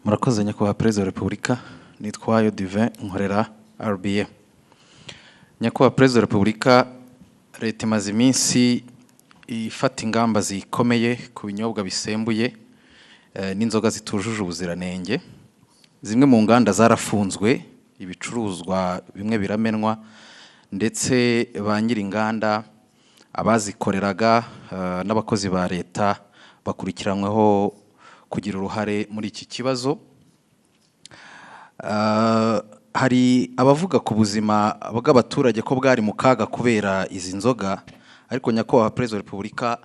Murakoze nyakubahwa Perezida wa Repubulika, nitwayo Divin nkorera RBA. Nyakubahwa Perezida wa Repubulika, leta imaze iminsi ifata ingamba zikomeye ku binyobwa bisembuye n'inzoga zitujuje ubuziranenge. Zimwe mu nganda zarafunzwe, ibicuruzwa bimwe biramenwa, ndetse ba nyiri inganda abazikoreraga n'abakozi ba leta bakurikiranyweho kugira uruhare muri iki kibazo. Hari abavuga ku buzima bw'abaturage ko bwari mu kaga kubera izi nzoga, ariko nyakubahwa Perezida wa Repubulika,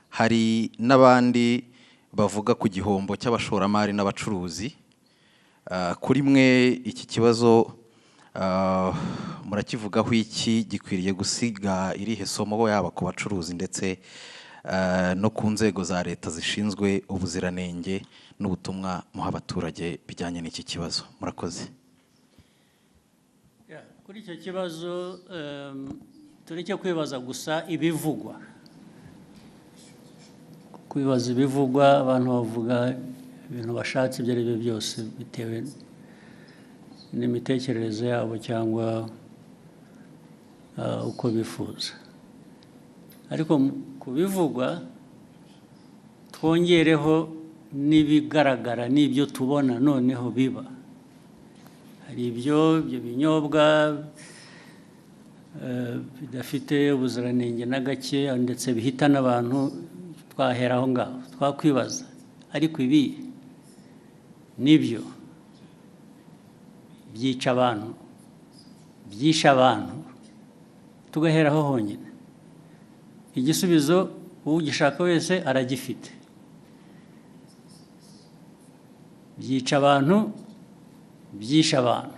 hari n'abandi bavuga ku gihombo cy'abashoramari n'abacuruzi. Kuri mwe iki kibazo murakivugaho iki? Gikwiriye gusiga irihe somo yaba ku bacuruzi ndetse no ku nzego za leta zishinzwe ubuziranenge n'ubutumwa muha abaturage bijyanye n'iki kibazo? Murakoze. Kuri icyo kibazo tureke kwibaza gusa ibivugwa. Kwibaza ibivugwa, abantu bavuga ibintu bashatse ibyo ari byo byose bitewe n'imitekerereze yabo cyangwa uko bifuza. Ariko ku bivugwa twongereho n'ibigaragara n'ibyo tubona noneho biba. Hari ibyo binyobwa bidafite ubuziranenge na gake ndetse bihita n'abantu, twahera aho ngaho twakwibaza, ariko ibi nibyo byica abantu, byisha abantu, tugahera aho honyine. Igisubizo ugishaka wese aragifite. Byica abantu, byisha abantu,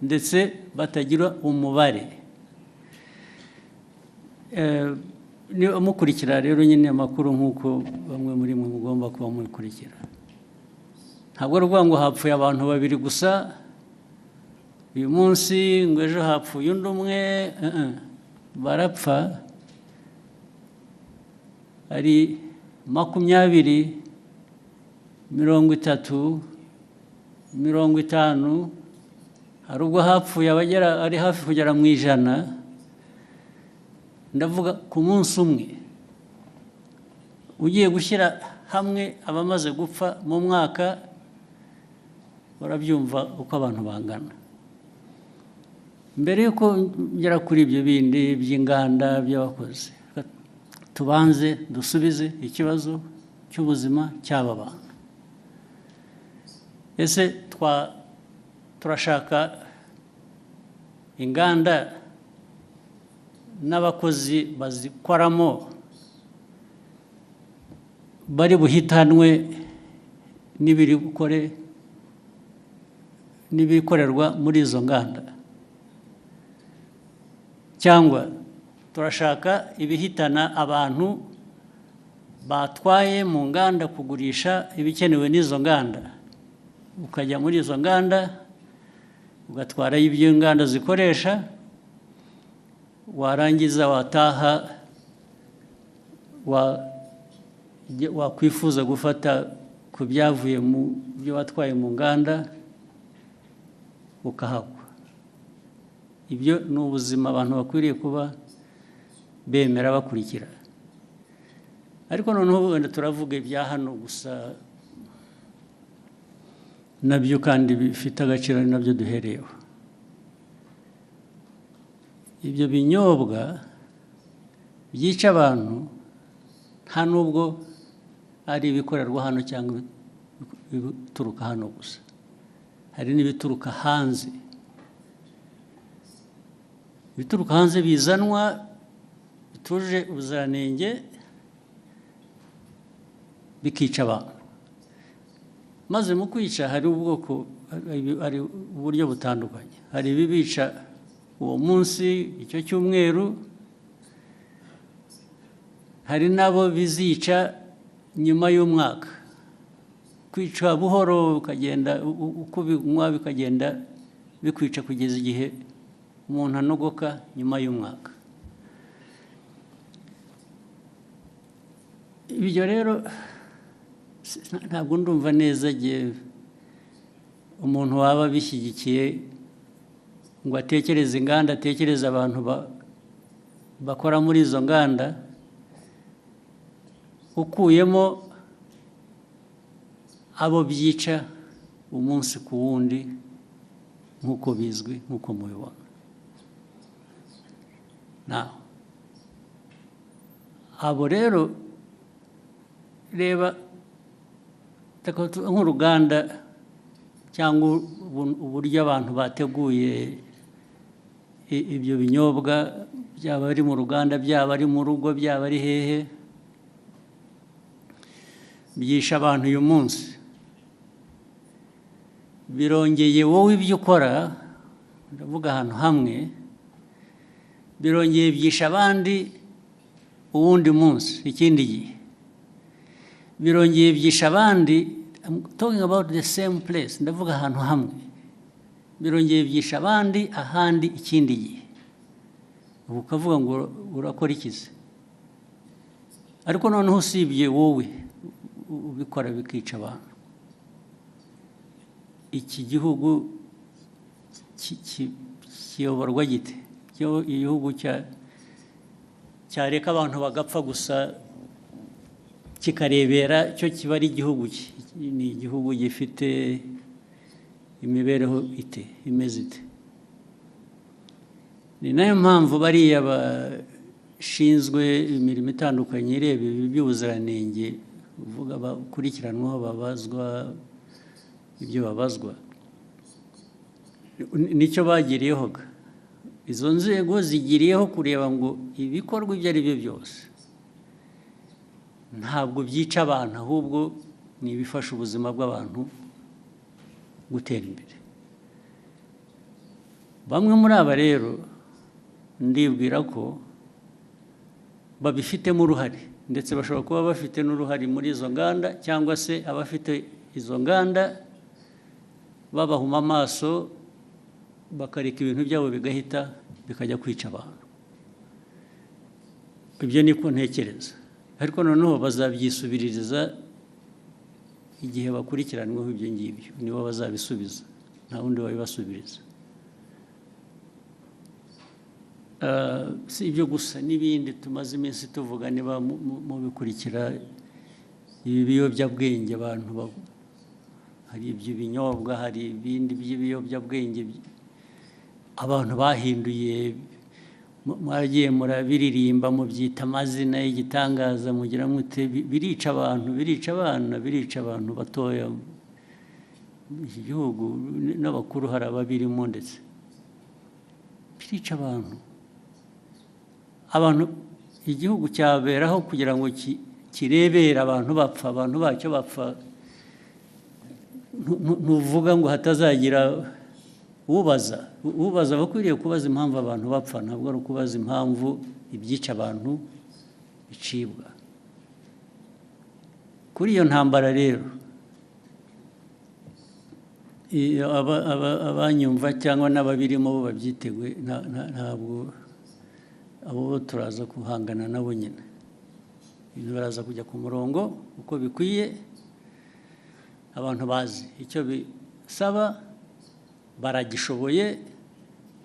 ndetse batagira umubare. Mukurikira rero nyine amakuru nk'uko bamwe muri mwe mugomba kuba mukurikira. Ntabwo ari ukuvuga ngo hapfuye abantu babiri gusa uyu munsi, ngo ejo hapfuye undi umwe. Barapfa ari 20, 30, 50. Hari ubwo hapfuye abagera ari hafi kugera mu 100. Ndavuga ku munsi umwe. Ugiye gushyira hamwe abamaze gupfa mu mwaka, barabyumva uko abantu bangana. Mbere yuko ngera kuri ibyo bindi by'inganda by'abakozi, tubanze dusubize ikibazo cy'ubuzima cy'aba bantu. Ese turashaka inganda n'abakozi bazikoramo bari buhitanwe n'ibikorerwa muri izo nganda, cyangwa turashaka ibihitana abantu batwaye mu nganda kugurisha ibikenewe n'izo nganda? Ukajya muri izo nganda ugatwara ibyo inganda zikoresha, warangiza wataha wakwifuza gufata ku byavuye mu byo watwaye mu nganda ukahagwa. Ibyo ni ubuzima abantu bakwiriye kuba bemera bakurikira. Ariko noneho wenda turavuga ibya hano gusa, nabyo kandi bifite agaciro, ari nabyo duhereyeho. Ibyo binyobwa byica abantu nta nubwo ari ibikorerwa hano cyangwa ibituruka hano gusa, hari n'ibituruka hanze. Ibituruka hanze bizanwa bituje ubuziranenge, bikica abantu. Maze mu kwica hari uburyo butandukanye. Hari ibibica uwo munsi, icyo cyumweru. Hari nabo bizica nyuma y'umwaka. Kwica buhoro ukagenda uko binywa bikagenda bikwica kugeza igihe umuntu anogoka nyuma y'umwaka. Ibyo rero ntabwo ndumva neza umuntu waba bishyigikiye ngo atekereze inganda, atekereze abantu bakora muri izo nganda, ukuyemo abo byica umunsi ku wundi nk'uko bizwi, nk'uko mubibona. Abo rero reba nk'uruganda cyangwa uburyo abantu bateguye ibyo binyobwa, byaba ari mu ruganda, byaba ari mu rugo, byaba ari hehe, byisha abantu uyu munsi. Birongeye wowe ibyo ukora, ndavuga ahantu hamwe, birongeye byisha abandi uwundi munsi, ikindi gihe birongeye byisha abandi. I'm talking about the same place, ndavuga ahantu hamwe, birongeye byisha abandi ahandi ikindi gihe. Ubu ukavuga ngo urakora ikize, ariko noneho usibye wowe ubikora bikica abantu, iki gihugu kiyoborwa gite? Igihugu cyareka abantu bagapfa gusa kikarebera cyo kiba ari igihugu ki? Ni igihugu gifite imibereho imeze ite? Ni nayo mpamvu bariya bashinzwe imirimo itandukanye ireba ibi by'ubuziranenge, uvuga bakurikiranwaho, babazwa ibyo babazwa, nicyo bagiriyeho. Izo nzego zigiriyeho kureba ngo ibikorwa ibyo ari byo byose ntabwo byica abantu, ahubwo ni ibifasha ubuzima bw'abantu gutera imbere. Bamwe muri aba rero ndibwira ko babifitemo uruhare, ndetse bashobora kuba bafite n'uruhare muri izo nganda, cyangwa se abafite izo nganda babahuma amaso bakareka ibintu byabo bigahita bikajya kwica abantu. Ibyo niko ntekereza, ariko noneho bazabyisubiririza igihe bakurikiranweho ibyo ngibyo, nibo bazabisubiza, nta wundi wabibasubiriza. Si ibyo gusa, n'ibindi tumaze iminsi tuvuga, niba mubikurikira, ibi biyobyabwenge abantu, hari iby'ibinyobwa, hari ibindi by'ibiyobyabwenge abantu bahinduye, mwaragiye murabiririmba, mubyita amazina y'igitangaza, mugira mute, birica abantu, birica abana, birica abantu batoya. Iki gihugu n'abakuru hari ababirimo, ndetse birica abantu. Igihugu cyaberaho kugira ngo kirebere abantu bapfa, abantu bacyo bapfa. Ntuvuga ngo hatazagira ubaza bakwiriye kubaza impamvu abantu bapfa, ntabwo ari ukubaza impamvu ibyica abantu bicibwa. Kuri iyo ntambara rero, abanyumva cyangwa n'ababirimo bo babyiteguye, ntabwo abo turaza guhangana nabo nyine. Ibintu baraza kujya ku murongo uko bikwiye, abantu bazi icyo bisaba, baragishoboye,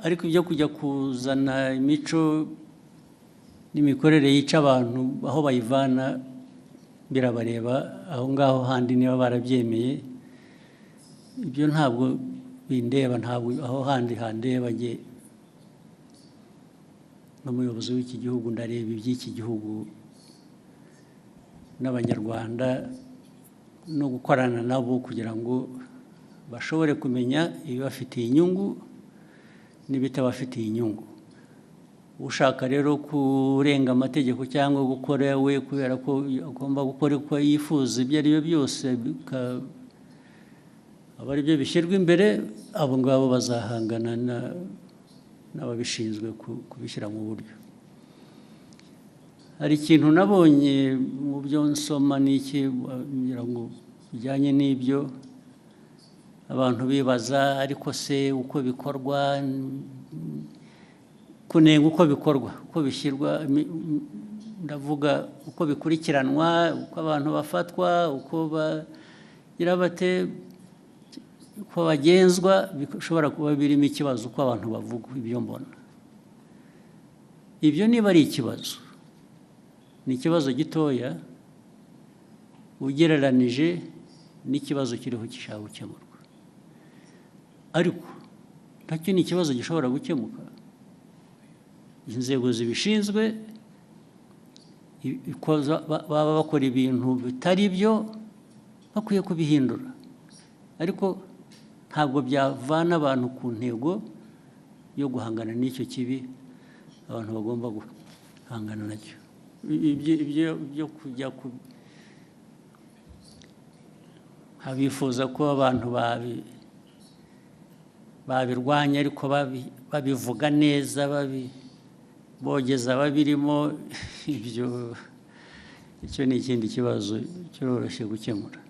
ariko ibyo kujya kuzana imico n'imikorere yica abantu aho bayivana birabareba aho ngaho handi, niba barabyemeye. Ibyo ntabwo bindeba, ntabwo aho handi handeba. Jye n'umuyobozi w'iki gihugu ndareba iby'iki gihugu n'abanyarwanda, no gukorana nabo kugira ngo bashobore kumenya ibibafitiye inyungu n'ibitabafitiye inyungu. Ushaka rero kurenga amategeko cyangwa gukora we kubera ko agomba gukora uko yifuza, ibyo ari byo byose aba ari byo bishyirwa imbere, abo ngabo bazahangana n'ababishinzwe kubishyira mu buryo. Hari ikintu nabonye mu byo nsoma n'iki kugira ngo bijyanye n'ibyo abantu bibaza, ariko se uko bikorwa, kunenga uko bikorwa, uko bishyirwa, ndavuga uko bikurikiranwa, uko abantu bafatwa, uko bagira bate, ko bagenzwa bishobora kuba birimo ikibazo uko abantu bavuga ibyo mbona. Ibyo niba ari ikibazo, ni ikibazo gitoya ugereranije n'ikibazo kiriho gishaka gukemurwa, ariko nacyo ni ikibazo gishobora gukemuka. Inzego zibishinzwe baba bakora ibintu bitari byo, bakwiye kubihindura, ariko ntabwo byavana abantu ku ntego yo guhangana n'icyo kibi abantu bagomba guhangana nacyo. Ibyo kujya abifuza ko abantu babirwanya ariko babivuga neza, bogeza babirimo, icyo ni ikindi kibazo cyoroshye gukemura.